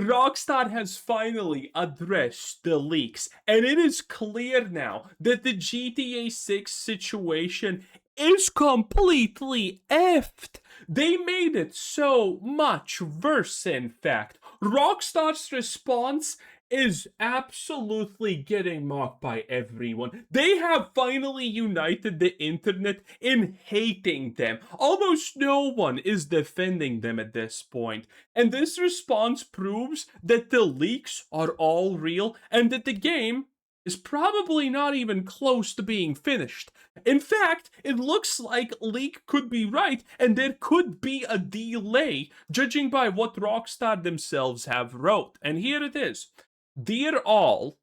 Rockstar has finally addressed the leaks, and it is clear now that the GTA 6 situation is completely effed. They made it so much worse, in fact. Rockstar's response is absolutely getting mocked by everyone. They have finally united the internet in hating them. Almost no one is defending them at this point. And this response proves that the leaks are all real and that the game is probably not even close to being finished. In fact, it looks like leak could be right and there could be a delay, judging by what Rockstar themselves have wrote. And here it is. Dear all,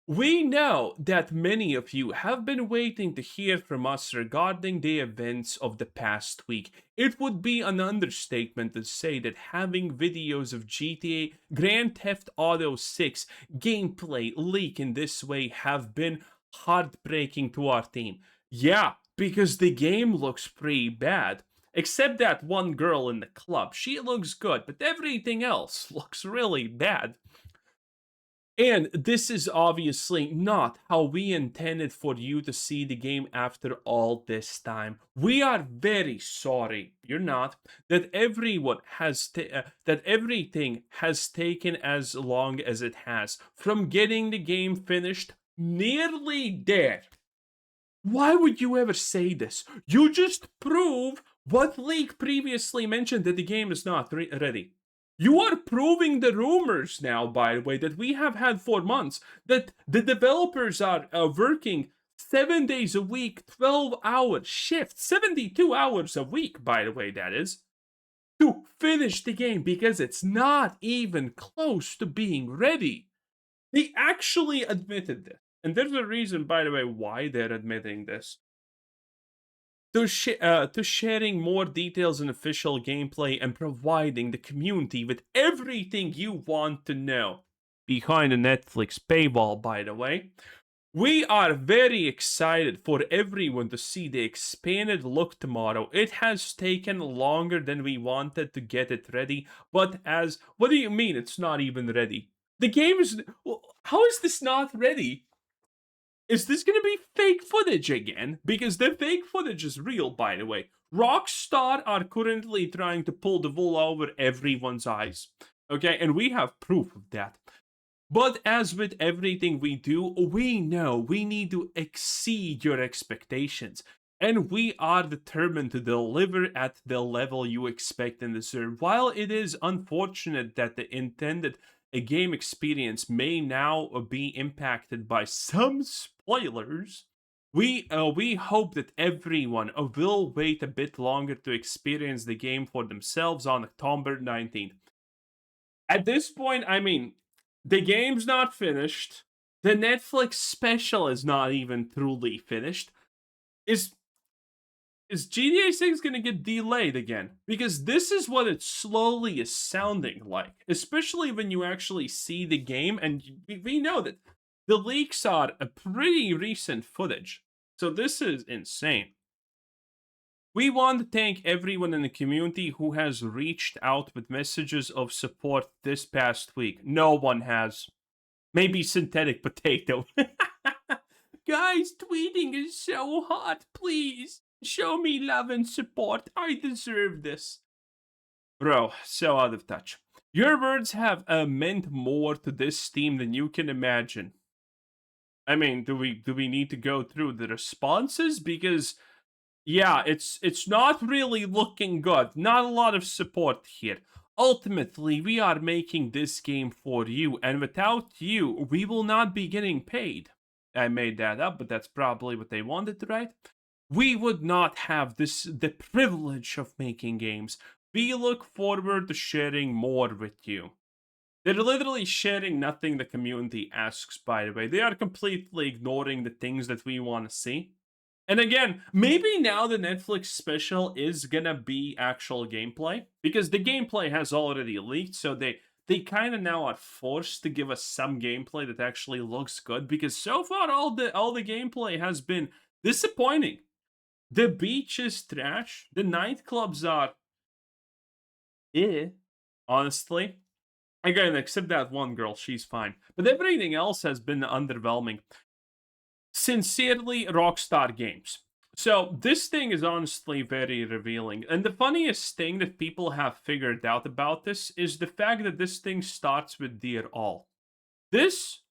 we know that many of you have been waiting to hear from us regarding the events of the past week. It would be an understatement to say that having videos of GTA Grand Theft Auto 6 gameplay leak in this way have been heartbreaking to our team. Yeah, because the game looks pretty bad. Except that one girl in the club. She looks good, but everything else looks really bad. And this is obviously not how we intended for you to see the game after all this time. We are very sorry. You're not that everyone has that everything has taken as long as it has, from getting the game finished nearly there. Why would you ever say this? You just prove what leak previously mentioned, that the game is not ready. You are proving the rumors now, by the way, that we have had for months, that the developers are working 7 days a week, 12-hour shifts, 72 hours a week, by the way, that is, to finish the game because it's not even close to being ready. They actually admitted this. And there's a reason, by the way, why they're admitting this. To sharing more details and official gameplay and providing the community with everything you want to know. Behind the Netflix paywall, by the way. We are very excited for everyone to see the expanded look tomorrow. It has taken longer than we wanted to get it ready, but what do you mean it's not even ready? The game is, how is this not ready? Is this going to be fake footage again? Because the fake footage is real, by the way. Rockstar are currently trying to pull the wool over everyone's eyes. Okay, and we have proof of that. But as with everything we do, we know we need to exceed your expectations. And we are determined to deliver at the level you expect and deserve. While it is unfortunate that the intended game experience may now be impacted by some spoilers, we hope that everyone will wait a bit longer to experience the game for themselves on October 19th. At this point, I mean, the game's not finished. The Netflix special is not even truly finished. Is GTA 6 gonna get delayed again? Because this is what it slowly is sounding like. Especially when you actually see the game, and we know that the leaks are a pretty recent footage. So this is insane. We want to thank everyone in the community who has reached out with messages of support this past week. No one has. Maybe Synthetic Potato. Guys, tweeting is so hot. Please, show me love and support. I deserve this. Bro, so out of touch. Your words have meant more to this team than you can imagine. I mean, do we need to go through the responses? Because yeah, it's not really looking good. Not a lot of support here. Ultimately, we are making this game for you, and without you, we will not be getting paid. I made that up, but that's probably what they wanted to write. We would not have the privilege of making games. We look forward to sharing more with you. They're literally sharing nothing the community asks, by the way. They are completely ignoring the things that we want to see. And again, maybe now the Netflix special is gonna be actual gameplay, because the gameplay has already leaked, so they kind of now are forced to give us some gameplay that actually looks good, because so far all the gameplay has been disappointing. The beach is trash. The nightclubs are honestly. Again, except that one girl, she's fine. But everything else has been underwhelming. Sincerely, Rockstar Games. So, this thing is honestly very revealing. And the funniest thing that people have figured out about this is the fact that this thing starts with Dear All. This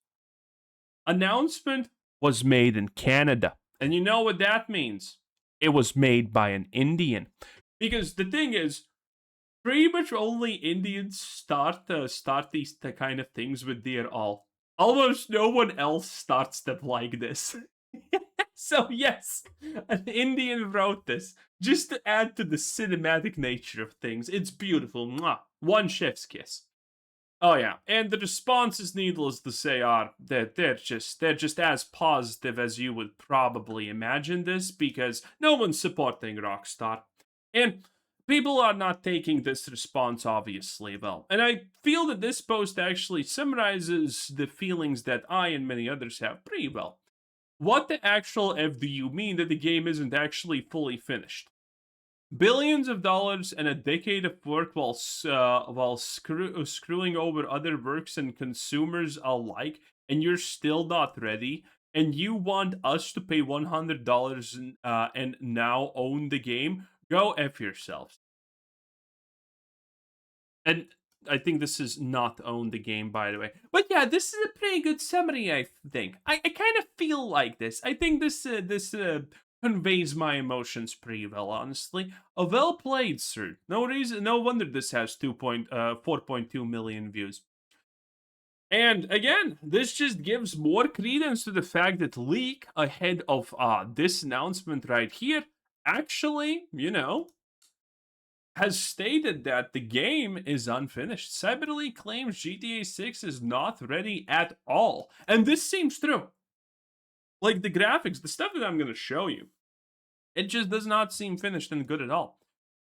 announcement was made in Canada. And you know what that means? It was made by an Indian. Because the thing is, pretty much only Indians start these kind of things with Dear All. Almost no one else starts them like this. So yes, an Indian wrote this just to add to the cinematic nature of things. It's beautiful. Mwah. One chef's kiss. Oh yeah, and the responses, needless to say, are that they're just as positive as you would probably imagine this, because no one's supporting Rockstar, and people are not taking this response obviously well. And I feel that this post actually summarizes the feelings that I and many others have pretty well. What the actual F do you mean that the game isn't actually fully finished? Billions of dollars and a decade of work while screwing over other works and consumers alike, and you're still not ready, and you want us to pay $100 and now own the game? Go F yourselves. And I think this is not own the game, by the way. But yeah, this is a pretty good summary, I think. I kind of feel like this. I think this conveys my emotions pretty well, honestly. A well played, sir. No wonder this has 4.2 million views. And again, this just gives more credence to the fact that Leak, ahead of this announcement right here, actually, has stated that the game is unfinished. CyberLeak claims GTA 6 is not ready at all. And this seems true. Like the graphics, the stuff that I'm going to show you, it just does not seem finished and good at all.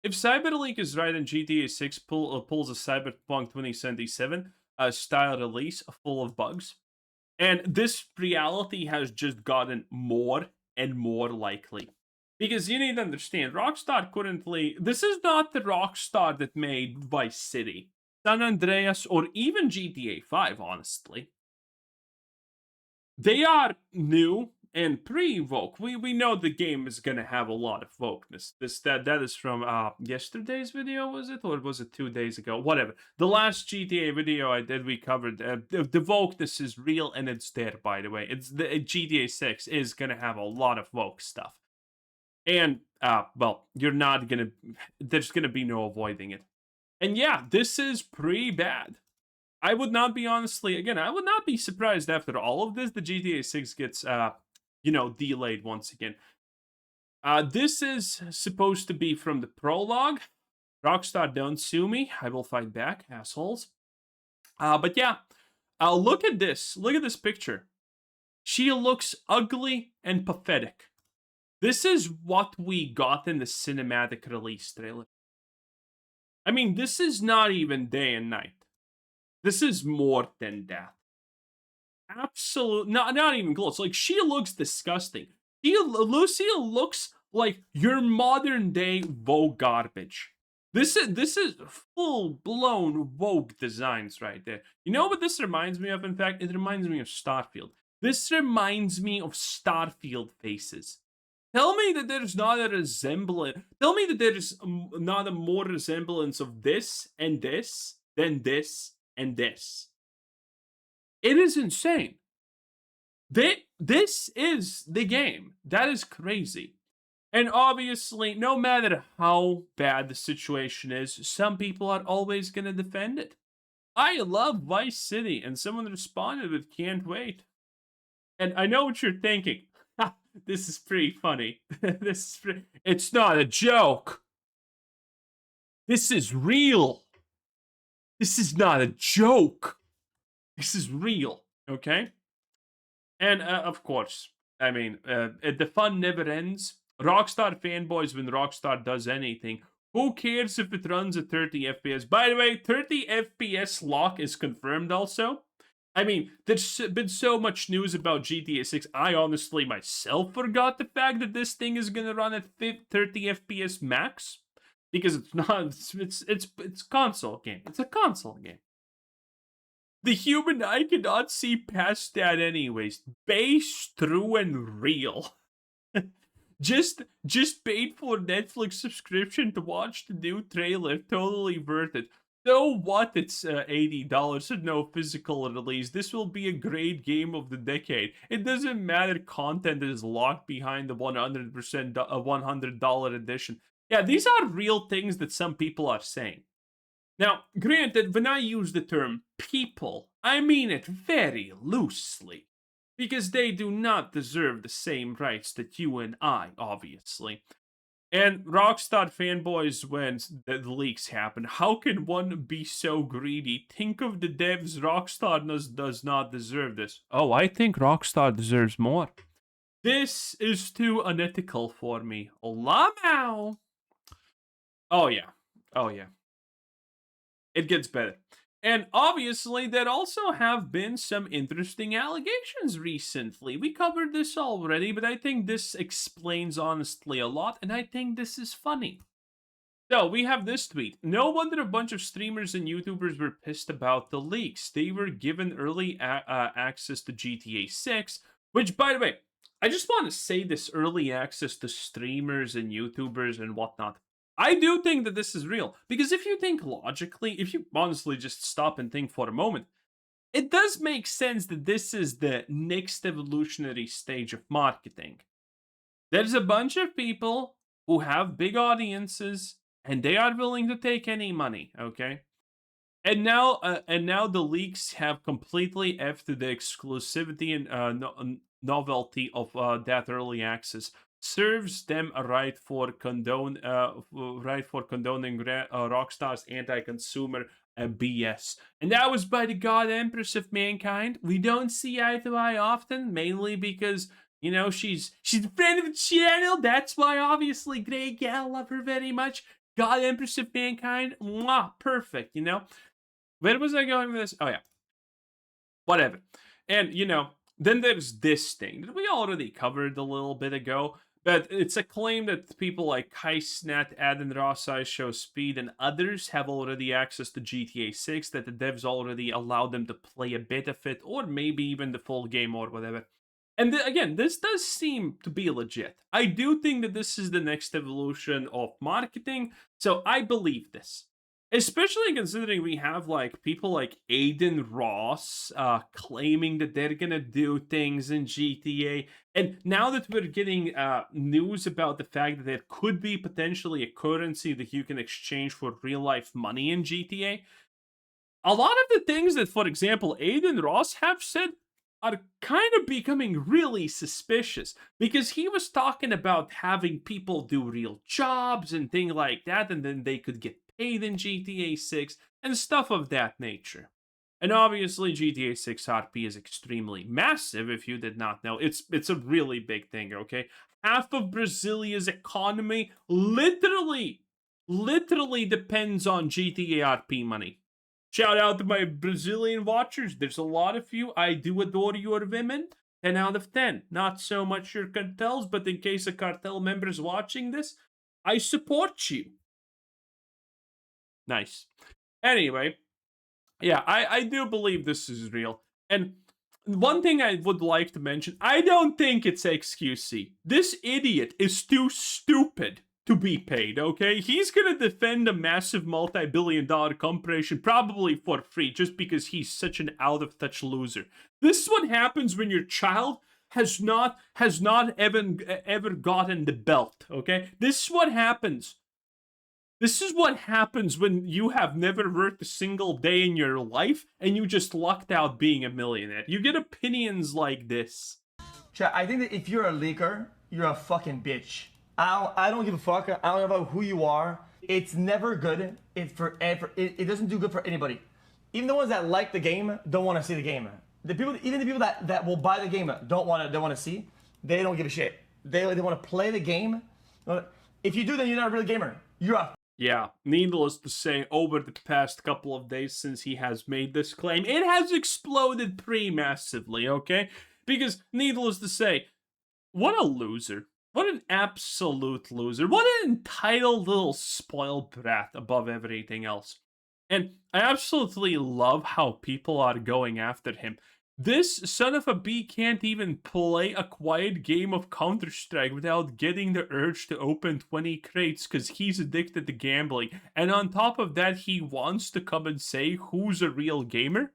If CyberLeak is right and GTA 6 pulls a Cyberpunk 2077 style release full of bugs, and this reality has just gotten more and more likely. Because you need to understand, Rockstar currently, this is not the Rockstar that made Vice City, San Andreas, or even GTA 5, honestly. They are new and pre-woke. We know the game is gonna have a lot of wokeness. That is from yesterday's video, was it, or was it 2 days ago? Whatever. The last GTA video I did, we covered the wokeness is real and it's there. By the way, it's the GTA 6 is gonna have a lot of woke stuff, and well, you're not gonna. There's gonna be no avoiding it. And yeah, this is pretty bad. I would not be I would not be surprised after all of this, the GTA 6 gets, delayed once again. This is supposed to be from the prologue. Rockstar, don't sue me. I will fight back, assholes. But yeah, look at this. Look at this picture. She looks ugly and pathetic. This is what we got in the cinematic release trailer. I mean, this is not even day and night. This is more than that. Absolute, not even close. Like, she looks disgusting. Lucia looks like your modern day Vogue garbage. This is full blown Vogue designs right there. You know what this reminds me of? In fact, it reminds me of Starfield. This reminds me of Starfield faces. Tell me that there's not a resemblance. Tell me that there's not a more resemblance of this and this than this and this. It is insane. This is the game. That is crazy. And obviously, no matter how bad the situation is, some people are always going to defend it. I love Vice City, and someone responded with can't wait. And I know what you're thinking. This is pretty funny. It's not a joke. This is real. This is not a joke. This is real, okay? And of course, I mean, the fun never ends. Rockstar fanboys, when Rockstar does anything, who cares if it runs at 30 FPS? By the way, 30 FPS lock is confirmed also. I mean, there's been so much news about GTA 6. I honestly myself forgot the fact that this thing is gonna run at 30 FPS max, because it's not. It's console game. It's a console game. The human eye cannot see past that anyways. Base, true, and real. Just paid for Netflix subscription to watch the new trailer. Totally worth it. So what? It's $80 and no physical release. This will be a great game of the decade. It doesn't matter. Content is locked behind the 100% $100 edition. Yeah, these are real things that some people are saying. Now, granted, when I use the term people, I mean it very loosely, because they do not deserve the same rights that you and I, obviously. And Rockstar fanboys, when the leaks happen, how can one be so greedy? Think of the devs. Rockstar does not deserve this. Oh, I think Rockstar deserves more. This is too unethical for me. Lamau. Oh yeah. Oh yeah. It gets better. And obviously, there also have been some interesting allegations recently. We covered this already, but I think this explains honestly a lot, and I think this is funny. So, we have this tweet. No wonder a bunch of streamers and YouTubers were pissed about the leaks. They were given early access to GTA 6, which, by the way, I just want to say this early access to streamers and YouTubers and whatnot. I do think that this is real, because if you think logically, if you honestly just stop and think for a moment, it does make sense that this is the next evolutionary stage of marketing. There's a bunch of people who have big audiences, and they are willing to take any money, okay? And now the leaks have completely effed the exclusivity and novelty of that early access. Serves them a right for condoning Rockstar's anti-consumer BS. And that was by the God Empress of Mankind. We don't see eye to eye often, mainly because she's a friend of the channel. That's why, obviously, Grey Gal, love her very much. God Empress of Mankind, mwah, perfect. Where was I going with this? Oh yeah, whatever. And then there's this thing that we already covered a little bit ago. But it's a claim that people like KaiSnat, Adden Ross, Show Speed, and others have already access to GTA 6, that the devs already allowed them to play a bit of it, or maybe even the full game or whatever. And again, this does seem to be legit. I do think that this is the next evolution of marketing, so I believe this. Especially considering we have people like Aiden Ross claiming that they're gonna do things in GTA, and now that we're getting news about the fact that there could be potentially a currency that you can exchange for real life money in GTA, a lot of the things that, for example, Aiden Ross have said are kind of becoming really suspicious, because he was talking about having people do real jobs and things like that, and then they could get paid in GTA 6 and stuff of that nature. And obviously GTA 6 RP is extremely massive. If you did not know, it's a really big thing, okay? Half of Brazilia's economy literally depends on GTA RP money. Shout out to my Brazilian watchers. There's a lot of you. I do adore your women. 10 out of 10. Not so much your cartels, but in case a cartel member is watching this, I support you. Nice. Anyway, yeah, I do believe this is real. And one thing I would like to mention, I don't think it's XQC. This idiot is too stupid to be paid, okay? He's gonna defend a massive multi-billion-dollar corporation probably for free just because he's such an out-of-touch loser. This is what happens when your child has not ever gotten the belt, okay? This is what happens. This is what happens when you have never worked a single day in your life and you just lucked out being a millionaire. You get opinions like this. I think that if you're a leaker, you're a fucking bitch. I don't give a fuck. I don't know about who you are. It's never good. It doesn't do good for anybody. Even the ones that like the game don't want to see the game. Even the people that will buy the game don't want to see. They don't give a shit. They want to play the game. If you do, then you're not a real gamer. You're a Yeah, needless to say, over the past couple of days since he has made this claim, it has exploded pretty massively, okay? Because, needless to say, what a loser. What an absolute loser. What an entitled little spoiled brat above everything else. And I absolutely love how people are going after him. This son of a bee can't even play a quiet game of Counter-Strike without getting the urge to open 20 crates because he's addicted to gambling. And on top of that, he wants to come and say who's a real gamer.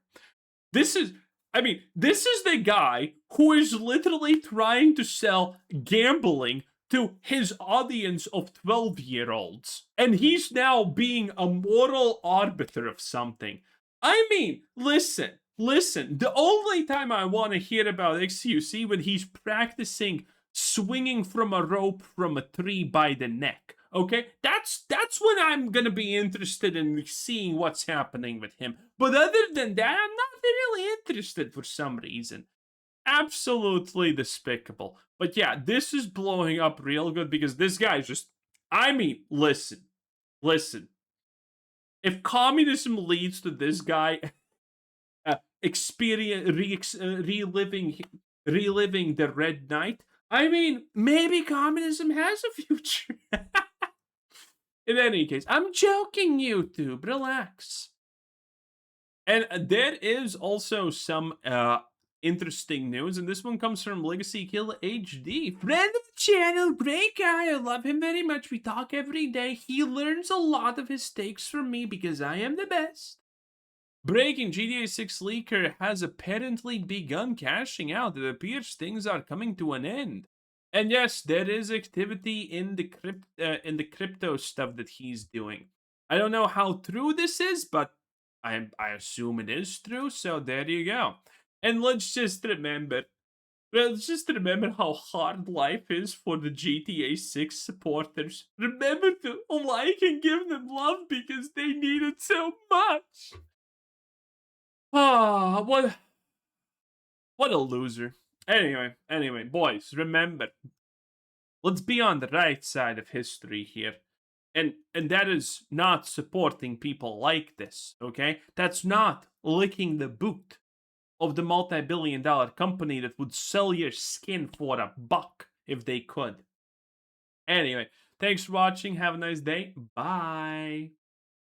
This is, I mean, this is the guy who is literally trying to sell gambling to his audience of 12-year-olds. And he's now being a moral arbiter of something. I mean, listen. The only time I want to hear about XQC when he's practicing swinging from a rope from a tree by the neck. Okay, that's when I'm gonna be interested in seeing what's happening with him. But other than that, I'm not really interested for some reason. Absolutely despicable. But yeah, this is blowing up real good because this guy's just. I mean, listen. If communism leads to this guy reliving the Red Knight, I mean, maybe communism has a future. In any case, I'm joking, YouTube. Relax. And there is also some interesting news, and this one comes from Legacy Kill HD. Friend of the channel, great guy. I love him very much. We talk every day. He learns a lot of his takes from me because I am the best. Breaking, GTA 6 leaker has apparently begun cashing out. It appears things are coming to an end. And yes, there is activity in the crypto stuff that he's doing. I don't know how true this is, but I assume it is true. So there you go. And let's just remember how hard life is for the GTA 6 supporters. Remember to like and give them love because they need it so much. Ah, what a loser. Anyway, boys, remember, let's be on the right side of history here. And that is not supporting people like this, okay? That's not licking the boot of the multi-billion-dollar company that would sell your skin for $1 if they could. Anyway, thanks for watching. Have a nice day. Bye.